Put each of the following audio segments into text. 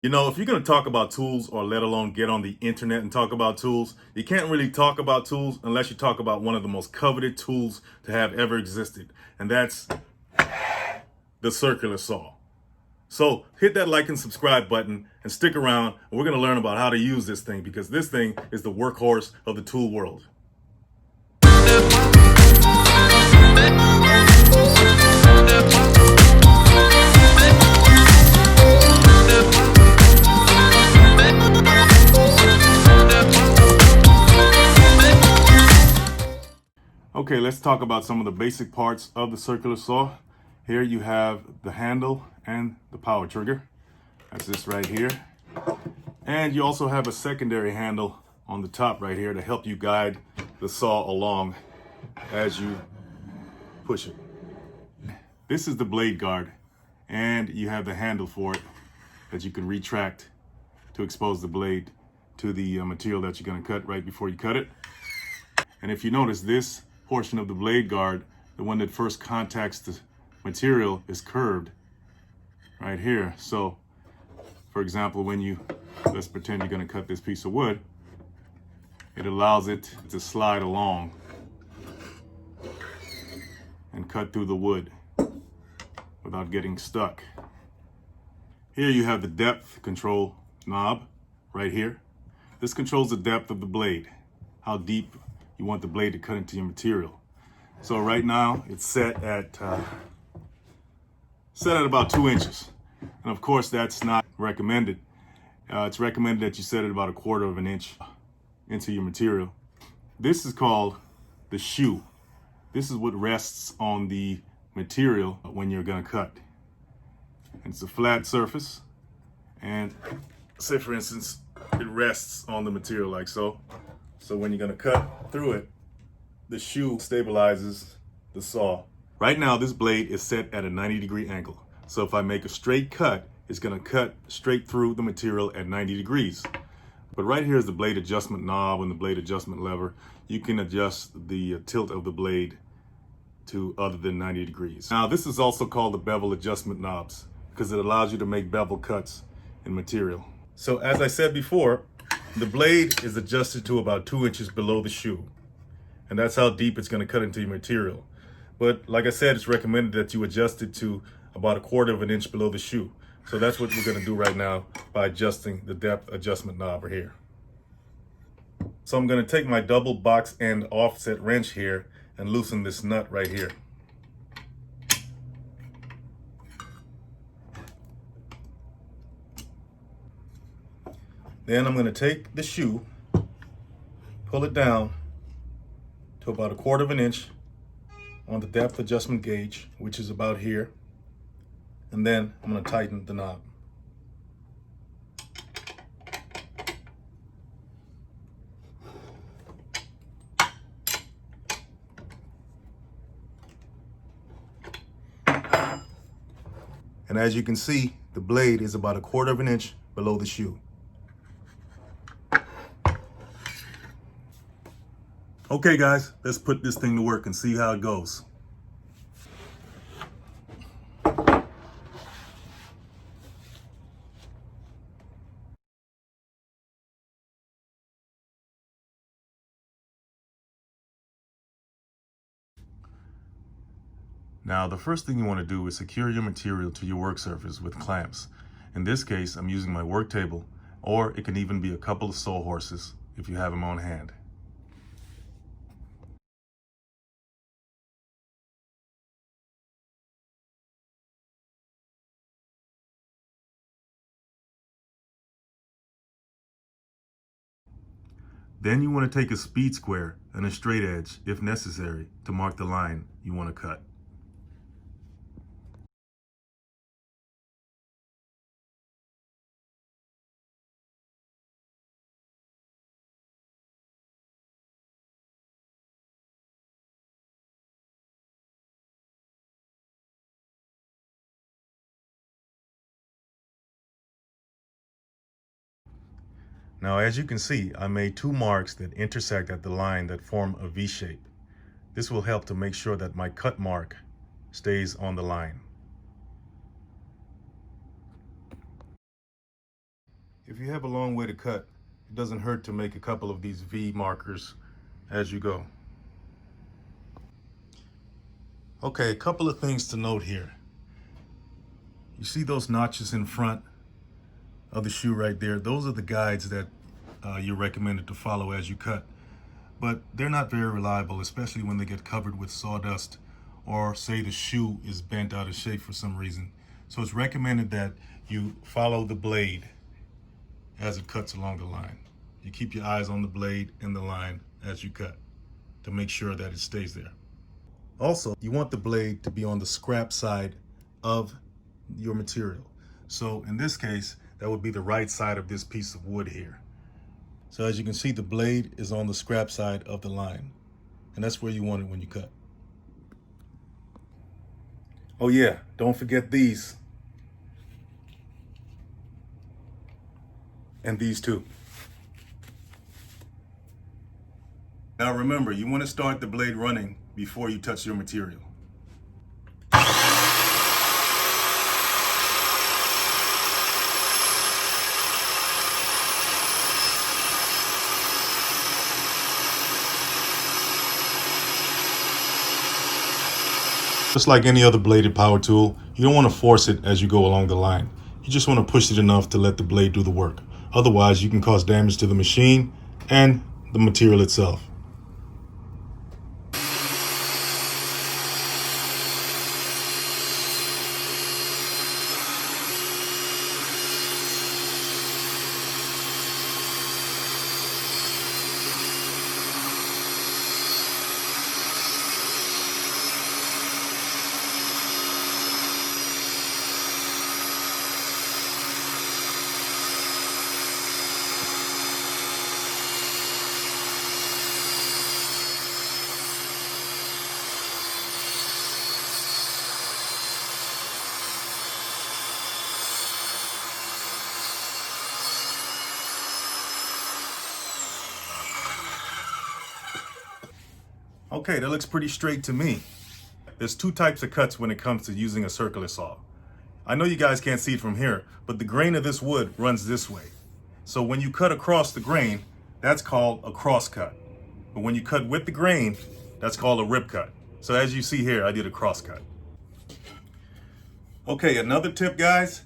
You know, if you're going to talk about tools or let alone get on the internet and talk about tools, you can't really talk about tools unless you talk about one of the most coveted tools to have ever existed. And that's the circular saw. So hit that like and subscribe button and stick around. And we're going to learn about how to use this thing because this thing is the workhorse of the tool world. Okay, let's talk about some of the basic parts of the circular saw. Here you have the handle and the power trigger. That's this right here. And you also have a secondary handle on the top right here to help you guide the saw along as you push it. This is the blade guard, and you have the handle for it that you can retract to expose the blade to the material that you're going to cut right before you cut it. And if you notice, this portion of the blade guard, the one that first contacts the material, is curved right here. So for example, when let's pretend you're going to cut this piece of wood, it allows it to slide along and cut through the wood without getting stuck. Here you have the depth control knob right here. This controls the depth of the blade, how deep you want the blade to cut into your material. So right now it's set at about 2 inches. And of course that's not recommended. It's recommended that you set it about 1/4 of an inch into your material. This is called the shoe. This is what rests on the material when you're gonna cut. And it's a flat surface. And say for instance, it rests on the material like so. So when you're gonna cut through it, the shoe stabilizes the saw. Right now, this blade is set at a 90-degree angle. So if I make a straight cut, it's gonna cut straight through the material at 90 degrees. But right here is the blade adjustment knob and the blade adjustment lever. You can adjust the tilt of the blade to other than 90 degrees. Now, this is also called the bevel adjustment knobs because it allows you to make bevel cuts in material. So as I said before, the blade is adjusted to about 2 inches below the shoe. And that's how deep it's gonna cut into your material. But like I said, it's recommended that you adjust it to about 1/4 of an inch below the shoe. So that's what we're gonna do right now by adjusting the depth adjustment knob right here. So I'm gonna take my double box end offset wrench here and loosen this nut right here. Then I'm gonna take the shoe, pull it down to about 1/4 of an inch on the depth adjustment gauge, which is about here. And then I'm going to tighten the knob. And as you can see, the blade is about 1/4 of an inch below the shoe. Okay guys, let's put this thing to work and see how it goes. Now, the first thing you want to do is secure your material to your work surface with clamps. In this case, I'm using my work table, or it can even be a couple of sawhorses if you have them on hand. Then you want to take a speed square and a straight edge, if necessary, to mark the line you want to cut. Now, as you can see, I made 2 marks that intersect at the line that form a V shape. This will help to make sure that my cut mark stays on the line. If you have a long way to cut, it doesn't hurt to make a couple of these V markers as you go. Okay, a couple of things to note here. You see those notches in front of the shoe right there? Those are the guides that you're recommended to follow as you cut. But they're not very reliable, especially when they get covered with sawdust or say the shoe is bent out of shape for some reason. So it's recommended that you follow the blade as it cuts along the line. You keep your eyes on the blade and the line as you cut to make sure that it stays there. Also, you want the blade to be on the scrap side of your material. So in this case, that would be the right side of this piece of wood here. So as you can see, the blade is on the scrap side of the line, and that's where you want it when you cut. Oh yeah, don't forget these. And these too. Now remember, you want to start the blade running before you touch your material. Just like any other bladed power tool, you don't want to force it as you go along the line. You just want to push it enough to let the blade do the work. Otherwise, you can cause damage to the machine and the material itself. Okay, that looks pretty straight to me. There's two types of cuts when it comes to using a circular saw. I know you guys can't see it from here, but the grain of this wood runs this way. So when you cut across the grain, that's called a cross cut. But when you cut with the grain, that's called a rip cut. So as you see here, I did a cross cut. Okay, another tip, guys.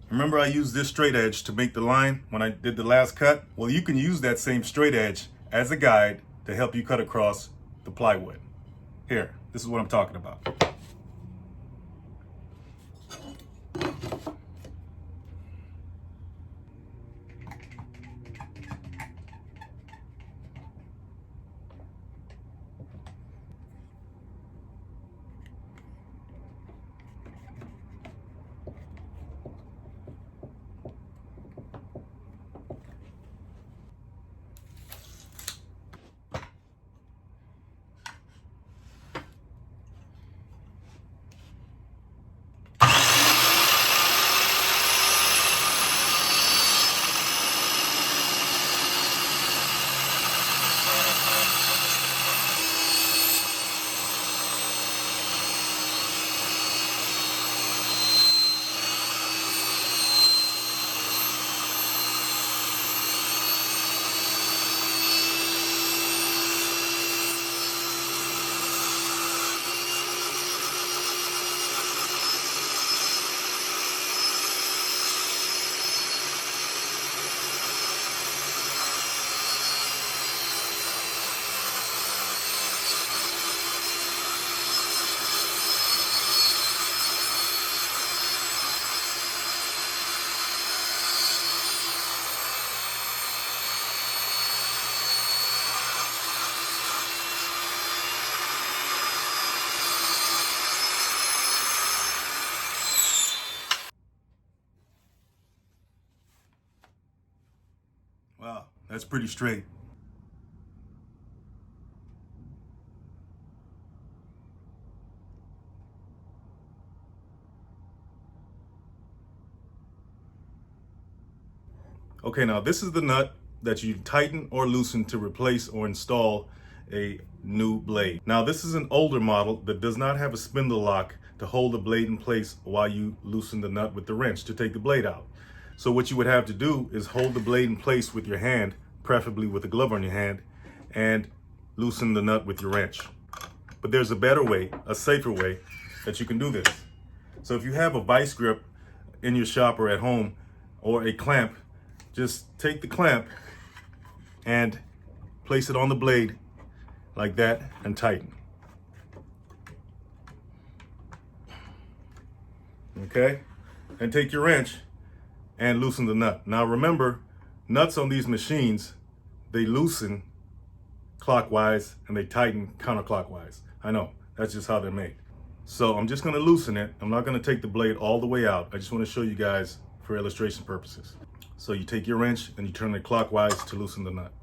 Remember I used this straight edge to make the line when I did the last cut? Well, you can use that same straight edge as a guide to help you cut across the plywood. Here, this is what I'm talking about. Wow, that's pretty straight. Okay, now this is the nut that you tighten or loosen to replace or install a new blade. Now this is an older model that does not have a spindle lock to hold the blade in place while you loosen the nut with the wrench to take the blade out. So what you would have to do is hold the blade in place with your hand, preferably with a glove on your hand, and loosen the nut with your wrench. But there's a better way, a safer way that you can do this. So if you have a vice grip in your shop or at home, or a clamp, just take the clamp and place it on the blade like that and tighten. Okay? And take your wrench and loosen the nut. Now remember, nuts on these machines, they loosen clockwise and they tighten counterclockwise. I know, that's just how they're made. So I'm just gonna loosen it. I'm not gonna take the blade all the way out. I just wanna show you guys for illustration purposes. So you take your wrench and you turn it clockwise to loosen the nut.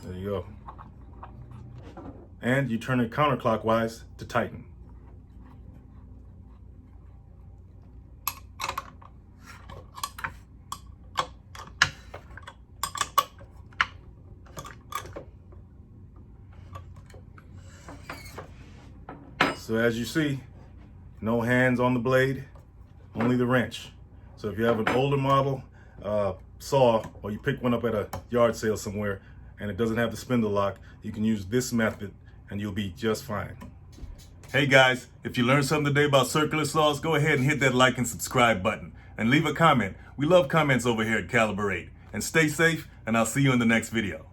There you go. And you turn it counterclockwise to tighten. So as you see, no hands on the blade, only the wrench. So if you have an older model saw, or you pick one up at a yard sale somewhere and it doesn't have the spindle lock, you can use this method and you'll be just fine. Hey guys, if you learned something today about circular saws, go ahead and hit that like and subscribe button and leave a comment. We love comments over here at Caliber 8. And stay safe, and I'll see you in the next video.